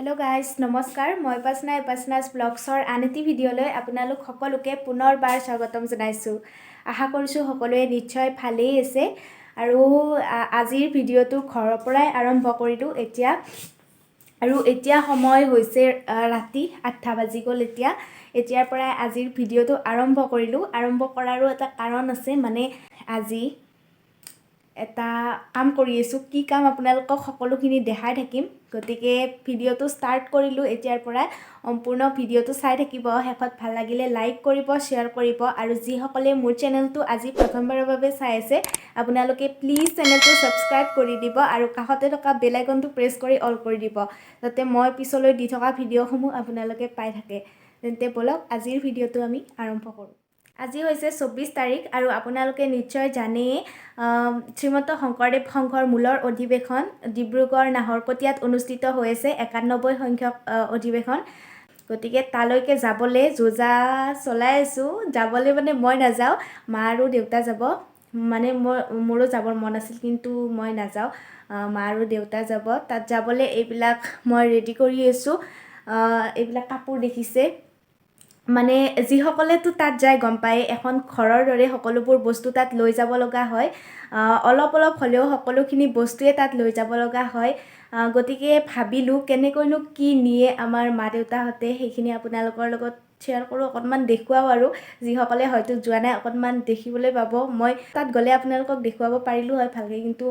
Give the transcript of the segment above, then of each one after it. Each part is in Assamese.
हेलो गाइस नमस्कार मैं उपासनास ब्लग्सर आन एटी भिडिओলৈ আপোনালোক সকলোকে পুনৰবাৰ স্বাগতম জনাইছো। আশা কৰিছো সকলোৱে নিশ্চয় ভালেই আছে আৰু আজিৰ ভিডিওটো ঘৰৰ পৰাই আৰম্ভ কৰিলো এতিয়া সময় হৈছে ৰাতি 8টা বাজি গ'ল। এতিয়াৰ পৰাই আজিৰ ভিডিওটো আৰম্ভ কৰিলো। আৰম্ভ কৰাৰো এটা কাৰণ আছে, মানে আজি এটা কাম কৰি আছো। কি কাম আপোনালোকক সকলোখিনি দেখাই থাকিম, গতিকে ভিডিওটো স্টাৰ্ট কৰিলো। এতিয়াৰ পৰা সম্পূৰ্ণ ভিডিওটো চাই থাকিব। শেষত ভাল লাগিলে লাইক কৰিব, শ্বেয়াৰ কৰিব আৰু যিসকলে মোৰ চেনেলটো আজি প্ৰথমবাৰৰ বাবে চাই আছে আপোনালোকে প্লিজ চেনেলটো সাবস্ক্ৰাইব কৰি দিব আৰু কাষতে থকা বেল আইকনটো প্ৰেছ কৰি অল কৰি দিব, যাতে মই পিছলৈ দি থকা ভিডিওসমূহ আপোনালোকে পাই থাকে। তেন্তে বলক আজিৰ ভিডিওটো আমি আৰম্ভ কৰোঁ। আজি হৈছে 24 তাৰিখ আৰু আপোনালোকে নিশ্চয় জানেই শ্ৰীমন্ত শংকৰদেৱ সংঘৰ মূলৰ অধিৱেশন ডিব্ৰুগড় নাহৰকটীয়াত অনুষ্ঠিত হৈ আছে 91 সংখ্যক অধিৱেশন। গতিকে তালৈকে যাবলৈ যোজা চলাই আছোঁ। যাবলৈ মানে মই নাযাওঁ, মা আৰু দেউতা যাব। মানে মোৰো যাবৰ মন আছিল কিন্তু মই নাযাওঁ, মা আৰু দেউতা যাব। তাত যাবলৈ এইবিলাক মই ৰেডি কৰি আছোঁ। এইবিলাক কাপোৰ দেখিছে, মানে যিসকলেতো তাত যায় গম পায় এখন ঘৰৰ দৰে সকলোবোৰ বস্তু তাত লৈ যাব লগা হয়। অলপ হ'লেও সকলোখিনি বস্তুৱে তাত লৈ যাব লগা হয়। গতিকে ভাবিলোঁ কেনেকৈনো কি নিয়ে আমাৰ মা দেউতাহঁতে, সেইখিনি আপোনালোকৰ লগত শ্বেয়াৰ কৰোঁ, অকণমান দেখুৱাওঁ আৰু যিসকলে হয়তো যোৱা নাই অকণমান দেখিবলৈ পাব। মই তাত গ'লে আপোনালোকক দেখুৱাব পাৰিলোঁ হয় ভালকৈ, কিন্তু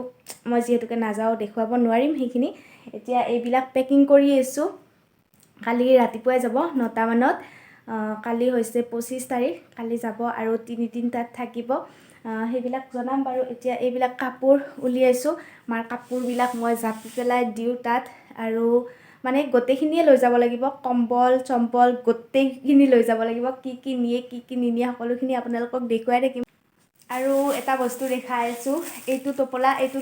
মই যিহেতুকে নাযাওঁ দেখুৱাব নোৱাৰিম সেইখিনি। এতিয়া এইবিলাক পেকিং কৰি আছোঁ। কালি ৰাতিপুৱাই যাব 9টা মানত। কালি হৈছে 25 তাৰিখ, কালি যাব আৰু 3 দিন তাত থাকিব। সেইবিলাক জনাম বাৰু। এতিয়া এইবিলাক কাপোৰ উলিয়াইছোঁ। মাৰ কাপোৰবিলাক মই জাপি পেলাই দিওঁ তাত, আৰু মানে গোটেইখিনিয়ে লৈ যাব লাগিব। কম্বল চম্বল গোটেইখিনি লৈ যাব লাগিব। কি নিয়ে কি নিনিয়ে সকলোখিনি আপোনালোকক দেখুৱাই থাকিম। আৰু এটা বস্তু দেখাই আছোঁ, এইটো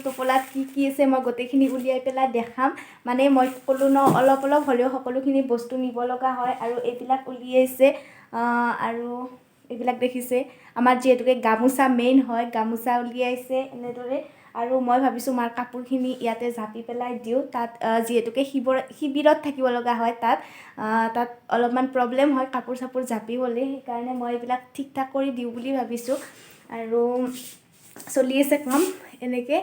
টোপোলাত কি আছে মই গোটেইখিনি উলিয়াই পেলাই দেখাম। মানে মই ক'লোঁ ন অলপ হ'লেও সকলোখিনি বস্তু নিব লগা হয়। আৰু এইবিলাক উলিয়াইছে, আৰু এইবিলাক দেখিছে আমাৰ যিহেতুকে গামোচা মেইন হয়, গামোচা উলিয়াইছে এনেদৰে। আৰু মই ভাবিছোঁ মাৰ কাপোৰখিনি ইয়াতে জাপি পেলাই দিওঁ। তাত যিহেতুকে শিবিৰত থাকিব লগা হয়, তাত অলপমান প্ৰব্লেম হয় কাপোৰ চাপোৰ জাপিবলৈ, সেইকাৰণে মই এইবিলাক ঠিক ঠাক কৰি দিওঁ বুলি ভাবিছোঁ। আৰু চলি আছে কাম এনেকৈ,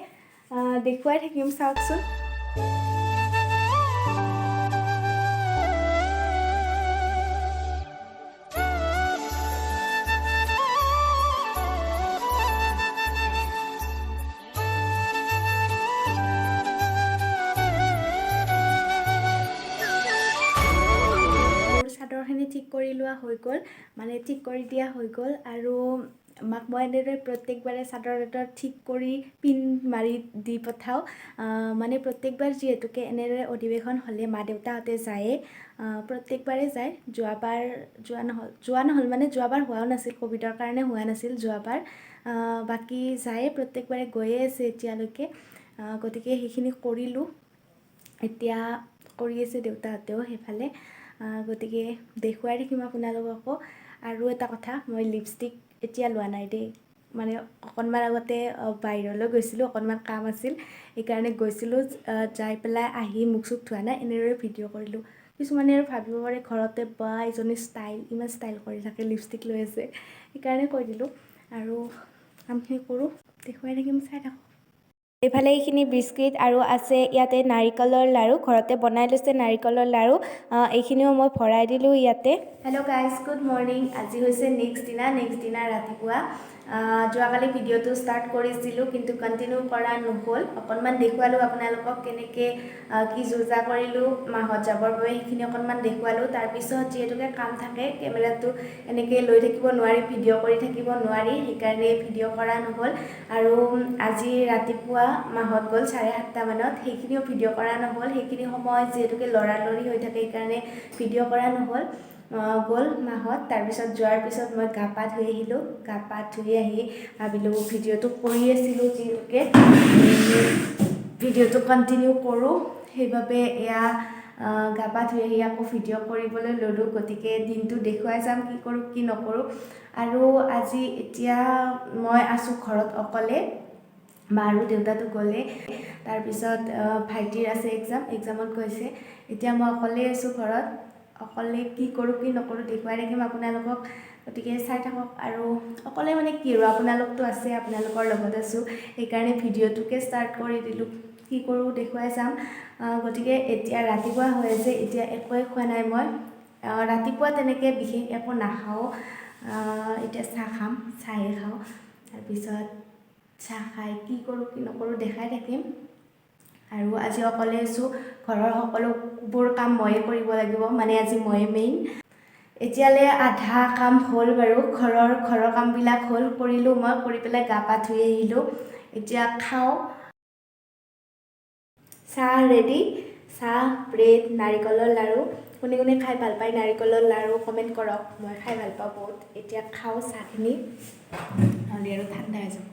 দেখুৱাই থাকিম, চাওকচোন। চাদৰখিনি ঠিক কৰি লোৱা হৈ গ'ল, মানে ঠিক কৰি দিয়া হৈ গ'ল। আৰু মাক মই এনেদৰে প্ৰত্যেকবাৰে চাদৰ ঠিক কৰি পিন মাৰি দি পঠাওঁ। মানে প্ৰত্যেকবাৰ যিহেতুকে এনেদৰে অধিৱেশন হ'লে মা দেউতাহঁতে যায়ে, প্ৰত্যেকবাৰে যায়। যোৱাবাৰ হোৱাও নাছিল, ক'ভিডৰ কাৰণে হোৱা নাছিল যোৱাবাৰ। বাকী যায়ে, প্ৰত্যেকবাৰে গৈয়ে আছে এতিয়ালৈকে। গতিকে সেইখিনি কৰিলোঁ। এতিয়া কৰি আছে দেউতাহঁতেও সেইফালে। গতিকে দেখুৱাই থাকিম আপোনালোককো। আৰু এটা কথা, মই লিপষ্টিক এতিয়া লোৱা নাই দেই, মানে অকণমান আগতে বাহিৰলৈ গৈছিলোঁ, অকণমান কাম আছিল সেইকাৰণে গৈছিলোঁ। যাই পেলাই আহি মুখ চুখ ধোৱা নাই, এনেদৰে ভিডিঅ' কৰিলোঁ। কিছুমানে আৰু ভাবিব পাৰে ঘৰতে বা এজনী ইমান ষ্টাইল কৰি থাকে, লিপষ্টিক লৈ আছে, সেইকাৰণে কৈ দিলোঁ। আৰু কামখিনি কৰোঁ, দেখুৱাই থাকিম, চাই থাকোঁ। এইফালে এইখিনি বিস্কিট আৰু আছে ইয়াতে নাৰিকলৰ লাড়ু, ঘৰতে বনাই লৈছে নাৰিকলৰ লাড়ু। এইখিনিও মই ভৰাই দিলোঁ ইয়াতে। Hello' guys, good morning. আজি হৈছে নেক্সট দিনা ৰাতিপুৱা। যোৱাকালি ভিডিঅ'টো ষ্টাৰ্ট কৰিছিলোঁ কিন্তু কণ্টিনিউ কৰা নহ'ল। অকণমান দেখুৱালোঁ আপোনালোকক কেনেকৈ কি যোজা কৰিলোঁ মাহঁত যাবৰ বাবে, সেইখিনি অকণমান দেখুৱালোঁ। তাৰপিছত যিহেতুকে কাম থাকে, কেমেৰাটো এনেকৈ লৈ থাকিব নোৱাৰি, ভিডিঅ' কৰি থাকিব নোৱাৰি, সেইকাৰণে ভিডিঅ' কৰা নহ'ল। আৰু আজি ৰাতিপুৱা মাহঁত গ'ল 7:30 মানত, সেইখিনিও ভিডিঅ' কৰা নহ'ল। সেইখিনি সময় যিহেতুকে লৰালৰি হৈ থাকে সেইকাৰণে ভিডিঅ' কৰা নহ'ল। গ'ল মাহঁত, তাৰপিছত যোৱাৰ পিছত মই গা পা ধুই আহিলোঁ। গা পা ধুই আহি ভাবিলোঁ ভিডিঅ'টো কৰি আছিলোঁ যিহেতুকে ভিডিঅ'টো কণ্টিনিউ কৰোঁ, সেইবাবে এয়া গা পা ধুই আহি আকৌ ভিডিঅ' কৰিবলৈ ল'লোঁ। গতিকে দিনটো দেখুৱাই যাম কি কৰোঁ কি নকৰোঁ। আৰু এতিয়া মই আছোঁ ঘৰত অকলে, মা আৰু দেউতাটো গ'লে। তাৰপিছত ভাইটিৰ আছে এক্সামত গৈছে। এতিয়া মই অকলে আছোঁ ঘৰত, অকলে কি কৰোঁ কি নকৰোঁ দেখুৱাই থাকিম আপোনালোকক, গতিকে চাই থাকক। আৰু অকলে মানে কি আৰু আপোনালোকতো আছে, আপোনালোকৰ লগত আছোঁ, সেইকাৰণে ভিডিঅ'টোকে ষ্টাৰ্ট কৰি দিলোঁ, কি কৰোঁ দেখুৱাই যাম। গতিকে এতিয়া ৰাতিপুৱা হৈ আছে, এতিয়া একোৱে খোৱা নাই মই, ৰাতিপুৱা তেনেকৈ বিশেষ একো নাখাওঁ। এতিয়া চাহ খাম, চাহে খাওঁ, তাৰপিছত চাহ খাই কি কৰোঁ কি নকৰোঁ দেখাই থাকিম। আৰু আজি অকলে আছোঁ, ঘৰৰ সকলোবোৰ কাম ময়ে কৰিব লাগিব, মানে আজি ময়ে মেইন। এতিয়ালৈ আধা কাম হ'ল বাৰু, ঘৰৰ কামবিলাক হ'ল, কৰিলোঁ মই, কৰি পেলাই গা পা ধুই আহিলোঁ। এতিয়া খাওঁ। চাহ ৰেডি, চাহ, ব্ৰেড, নাৰিকলৰ লাড়ু। কোনে কোনে খাই ভাল পায় নাৰিকলৰ লাড়ু কমেণ্ট কৰক, মই খাই ভাল পাওঁ বহুত। এতিয়া খাওঁ চাহখিনি, নহ'লে আৰু ঠাণ্ডা হৈ যাব।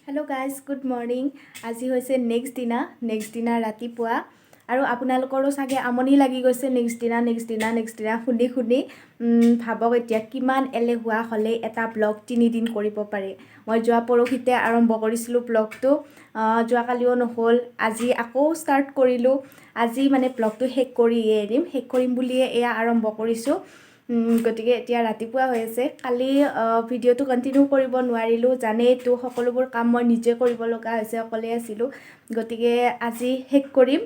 Hello' guys, good morning. আজি হৈছে নেক্সট দিনা ৰাতিপুৱা, আৰু আপোনালোকৰো চাগে আমনি লাগি গৈছে নেক্সট দিনা শুনি। ভাবক এতিয়া কিমান এলেহুৱা হ'লে এটা ব্লগ 3 দিন কৰিব পাৰে। মই যোৱা পৰহিতে আৰম্ভ কৰিছিলোঁ ব্লগটো, যোৱাকালিও নহ'ল, আজি আকৌ ষ্টাৰ্ট কৰিলোঁ। আজি মানে ব্লগটো শেষ কৰিম বুলিয়ে এয়া আৰম্ভ কৰিছোঁ। গতিকে এতিয়া ৰাতিপুৱা হৈ আছে। কালি ভিডিঅ'টো কণ্টিনিউ কৰিব নোৱাৰিলোঁ, জানেইতো সকলোবোৰ কাম মই নিজে কৰিব লগা হৈছে, অকলে আছিলোঁ। গতিকে আজি শেষ কৰিম,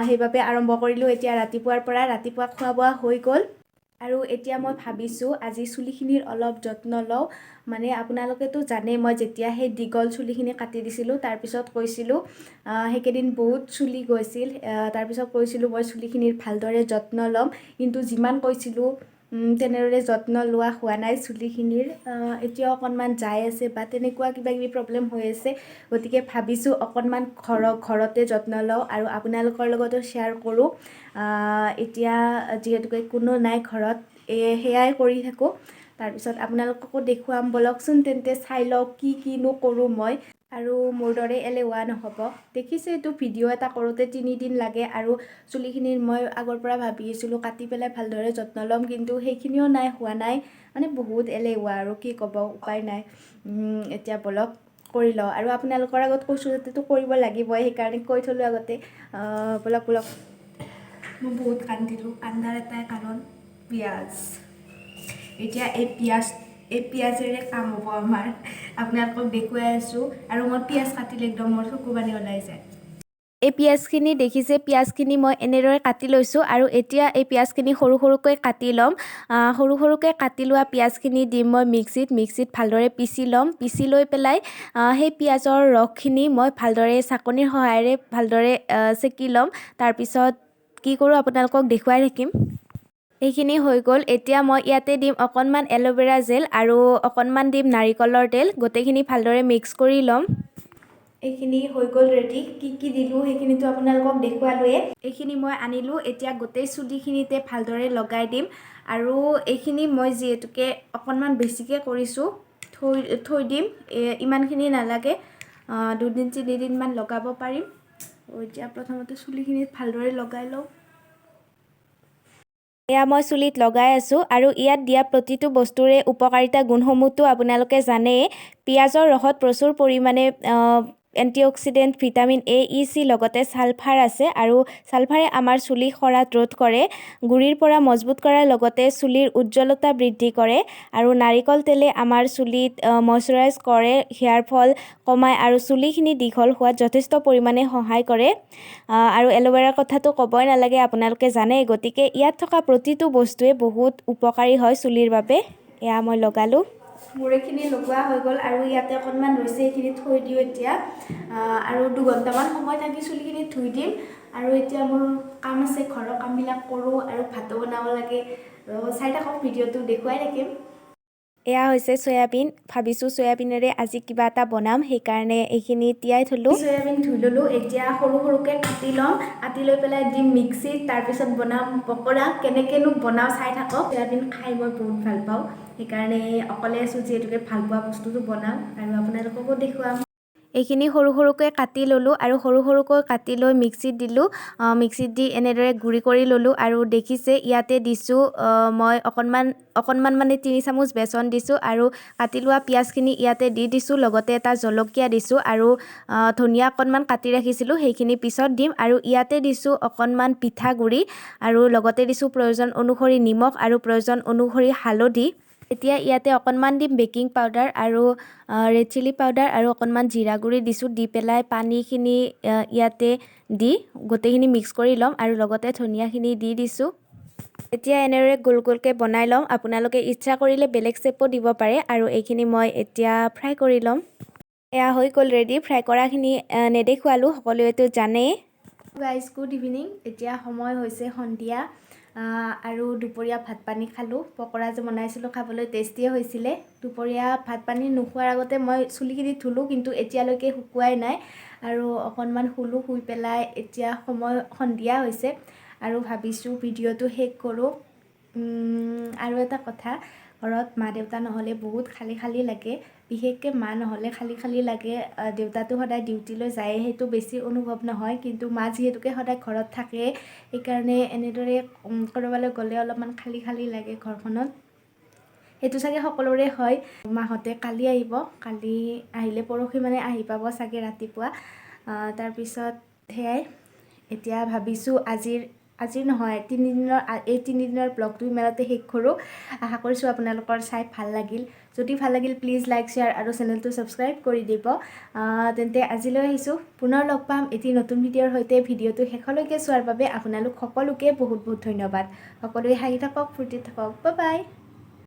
সেইবাবে আৰম্ভ কৰিলোঁ এতিয়া ৰাতিপুৱাৰ পৰা। ৰাতিপুৱা খোৱা বোৱা হৈ গ'ল, আৰু এতিয়া মই ভাবিছোঁ আজি চুলিখিনিৰ অলপ যত্ন লওঁ। মানে আপোনালোকেতো জানে মই যেতিয়া সেই দীঘল চুলিখিনি কাটি দিছিলোঁ, তাৰপিছত কৈছিলোঁ সেইকেইদিন বহুত চুলি গৈছিল, তাৰপিছত কৈছিলোঁ মই চুলিখিনিৰ ভালদৰে যত্ন ল'ম, কিন্তু যিমান কৈছিলোঁ তেনেদৰে যত্ন লোৱা হোৱা নাই চুলিখিনিৰ। এতিয়াও অকণমান যাই আছে বা তেনেকুৱা কিবাকিবি প্ৰব্লেম হৈ আছে। গতিকে ভাবিছোঁ অকণমান ঘৰতে যত্ন লওঁ আৰু আপোনালোকৰ লগতো শ্বেয়াৰ কৰোঁ। এতিয়া যিহেতুকে কোনো নাই ঘৰত, সেয়াই কৰি থাকোঁ। তাৰপিছত আপোনালোককো দেখুৱাম ব'লকচোন, তেন্তে চাই লওঁ কিনো কৰোঁ মই, আৰু মোৰ দৰে এলেহুৱা নহ'ব। দেখিছে এইটো ভিডিঅ' এটা কৰোঁতে 3 দিন লাগে, আৰু চুলিখিনিৰ মই আগৰ পৰা ভাবি আছিলোঁ কাটি পেলাই ভালদৰে যত্ন ল'ম, কিন্তু সেইখিনিও হোৱা নাই। মানে বহুত এলেহুৱা আৰু কি ক'ব, উপায় নাই। এতিয়া ব'লক কৰি লওঁ, আৰু আপোনালোকৰ আগত কৈছোঁ যাতেতো কৰিব লাগিবই, সেইকাৰণে কৈ থ'লোঁ আগতে। ব'লক। মই বহুত কান্দিলোঁ, কান্দাৰ এটাই কাৰণ পিঁয়াজ। এতিয়া এই পিঁয়াজেৰে কাম হ'ব আমাৰ, আপোনালোকক দেখুৱাই আছোঁ। আৰু মই পিঁয়াজ কাটিলে একদম মোৰ চকু পানী ওলাই যায়। এই পিঁয়াজখিনি দেখিছে, পিঁয়াজখিনি মই এনেদৰে কাটি লৈছোঁ, আৰু এতিয়া এই পিঁয়াজখিনি সৰু সৰুকৈ কাটি ল'ম। সৰুকৈ কাটি লোৱা পিঁয়াজখিনি দিম মই মিক্সিত ভালদৰে পিচি ল'ম। পিচি লৈ পেলাই সেই পিঁয়াজৰ ৰসখিনি মই ভালদৰে চাকনিৰ সহায়েৰে ভালদৰে চেকি ল'ম। তাৰপিছত কি কৰোঁ আপোনালোকক দেখুৱাই থাকিম। এইখিনি হৈ গ'ল। এতিয়া মই ইয়াতে দিম অকণমান এল'ভেৰা জেল আৰু অকণমান দিম নাৰিকলৰ তেল, গোটেইখিনি ভালদৰে মিক্স কৰি ল'ম। এইখিনি হৈ গ'ল ৰেডি। কি দিলোঁ সেইখিনিতো আপোনালোকক দেখুৱালোৱে। এইখিনি মই আনিলোঁ, এতিয়া গোটেই চুলিখিনিতে ভালদৰে লগাই দিম। আৰু এইখিনি মই যিহেতুকে অকণমান বেছিকৈ কৰিছোঁ, থৈ দিম, ইমানখিনি নালাগে, 2-3 দিনমান লগাব পাৰিম। এতিয়া প্ৰথমতে চুলিখিনিত ভালদৰে লগাই লওঁ। এয়া মই চুলিত লগাই আছোঁ, আৰু ইয়াত দিয়া প্ৰতিটো বস্তুৰে উপকাৰিতা গুণসমূহটো আপোনালোকে জানেই। পিঁয়াজৰ ৰসত প্ৰচুৰ পৰিমাণে antioxidant, vitamin A, E, C লগতে ছালফাৰ আছে, আৰু ছালফাৰে আমাৰ চুলি সৰাত ৰোধ কৰে, গুৰিৰ পৰা মজবুত কৰাৰ লগতে চুলিৰ উজ্জ্বলতা বৃদ্ধি কৰে। আৰু নাৰিকল তেলে আমাৰ চুলিত মইশ্চাৰাইজ কৰে, হেয়াৰ ফল কমায়, আৰু চুলিখিনি দীঘল হোৱাত যথেষ্ট পৰিমাণে সহায় কৰে। আৰু এল'ভেৰাৰ কথাটো ক'বই নালাগে, আপোনালোকে জানে। গতিকে ইয়াত থকা প্ৰতিটো বস্তুৱে বহুত উপকাৰী হয় চুলিৰ বাবে। এয়া মই লগালোঁ। মোৰ এইখিনি লগোৱা হৈ গ'ল, আৰু ইয়াতে অকণমান ৰৈছে, এইখিনি থৈ দিওঁ এতিয়া। আৰু 2 ঘণ্টামান সময় থাকি চুলিখিনি ধুই দিম। আৰু এতিয়া মোৰ কাম আছে, ঘৰৰ কামবিলাক কৰোঁ, আৰু ভাতো বনাব লাগে। চাই থাকক ভিডিঅ'টো, দেখুৱাই থাকিম। এয়া হৈছে চয়াবিন। ভাবিছোঁ চয়াবিনেৰে আজি কিবা এটা বনাম, সেইকাৰণে এইখিনি তিয়াই থ'লোঁ। চয়াবিন ধুই ল'লোঁ, এতিয়া সৰুকৈ কাটি ল'ম। কাটি লৈ পেলাই দিম মিক্সিত, তাৰপিছত বনাম পকৰা। কেনেকৈনো বনাওঁ চাই থাকক। চয়াবিন খাই মই বহুত ভাল পাওঁ, সেইকাৰণে অকলে আছোঁ যিহেতুকে ভাল পোৱা বস্তুটো বনাম, আৰু আপোনালোককো দেখুৱাম। এইখিনি সৰু সৰুকৈ কাটি ল'লোঁ আৰু সৰু সৰুকৈ কাটি লৈ মিক্সিত দিলোঁ। মিক্সিত দি এনেদৰে গুড়ি কৰি ল'লোঁ আৰু দেখিছে ইয়াতে দিছোঁ মই অকণমান মানে 3 চামুচ বেচন দিছোঁ আৰু কাটি লোৱা পিঁয়াজখিনি ইয়াতে দি দিছোঁ। লগতে এটা জলকীয়া দিছোঁ আৰু ধনিয়া অকণমান কাটি ৰাখিছিলোঁ, সেইখিনি পিছত দিম। আৰু ইয়াতে দিছোঁ অকণমান পিঠাগুড়ি আৰু লগতে দিছোঁ প্ৰয়োজন অনুসৰি নিমখ আৰু প্ৰয়োজন অনুসৰি হালধি। এতিয়া ইয়াতে অকণমান দিম বেকিং পাউডাৰ আৰু ৰেড চিলি পাউডাৰ আৰু অকণমান জিৰা গুড়ি দিছোঁ। দি পেলাই পানীখিনি ইয়াতে দি গোটেইখিনি মিক্স কৰি ল'ম আৰু লগতে ধনিয়াখিনি দি দিছোঁ। এতিয়া এনেদৰে গোল গোলকৈ বনাই ল'ম। আপোনালোকে ইচ্ছা কৰিলে বেলেগ শেপো দিব পাৰে। আৰু এইখিনি মই এতিয়া ফ্ৰাই কৰি ল'ম। এয়া হৈ গ'ল ৰেডি। ফ্ৰাই কৰাখিনি নেদেখুৱালোঁ, সকলোৱেতো জানেই। Guys good evening. এতিয়া সময় হৈছে সন্ধিয়া আৰু দুপৰীয়া ভাত পানী খালোঁ। পকৰা যে বনাইছিলোঁ খাবলৈ টেষ্টিয়ে হৈছিলে। দুপৰীয়া ভাত পানী নোখোৱাৰ আগতে মই চুলিখিনি ধুলোঁ, কিন্তু এতিয়ালৈকে শুকুৱাই নাই আৰু অকণমান শুলোঁ। শুই পেলাই এতিয়া সময় সন্ধিয়া হৈছে আৰু ভাবিছোঁ ভিডিঅ'টো শেষ কৰোঁ। আৰু এটা কথা, ঘৰত মা দেউতা নহ'লে বহুত খালী খালী লাগে। বিশেষকৈ মা নহ'লে খালী খালী লাগে। দেউতাটো সদায় ডিউটিলৈ যায়, সেইটো বেছি অনুভৱ নহয়, কিন্তু মা যিহেতুকে সদায় ঘৰত থাকে, সেইকাৰণে এনেদৰে ক'ৰবালৈ গ'লে অলপমান খালী খালী লাগে ঘৰখনত। সেইটো চাগে সকলোৰে হয়। মাহঁতে কালি আহিব, কালি আহিলে পৰহি মানে আহি পাব চাগে ৰাতিপুৱা। তাৰপিছত সেয়াই এতিয়া ভাবিছোঁ আজিৰ নহয় এই 3 দিনৰ ব্লগটো ইমানতে শেষ কৰোঁ। আশা কৰিছোঁ আপোনালোকৰ চাই ভাল লাগিল। যদি ভাল লাগিল প্লিজ লাইক, শ্বেয়াৰ আৰু চেনেলটো ছাবস্ক্ৰাইব কৰি দিব। তেন্তে আজিলৈ আহিছোঁ। পুনৰ লগ পাম এটি নতুন ভিডিঅ'ৰ সৈতে। ভিডিঅ'টো শেষলৈকে চোৱাৰ বাবে আপোনালোক সকলোকে বহুত বহুত ধন্যবাদ। সকলোৱে হাঁহি থাকক, ফূৰ্তি থাকক। Bye bye.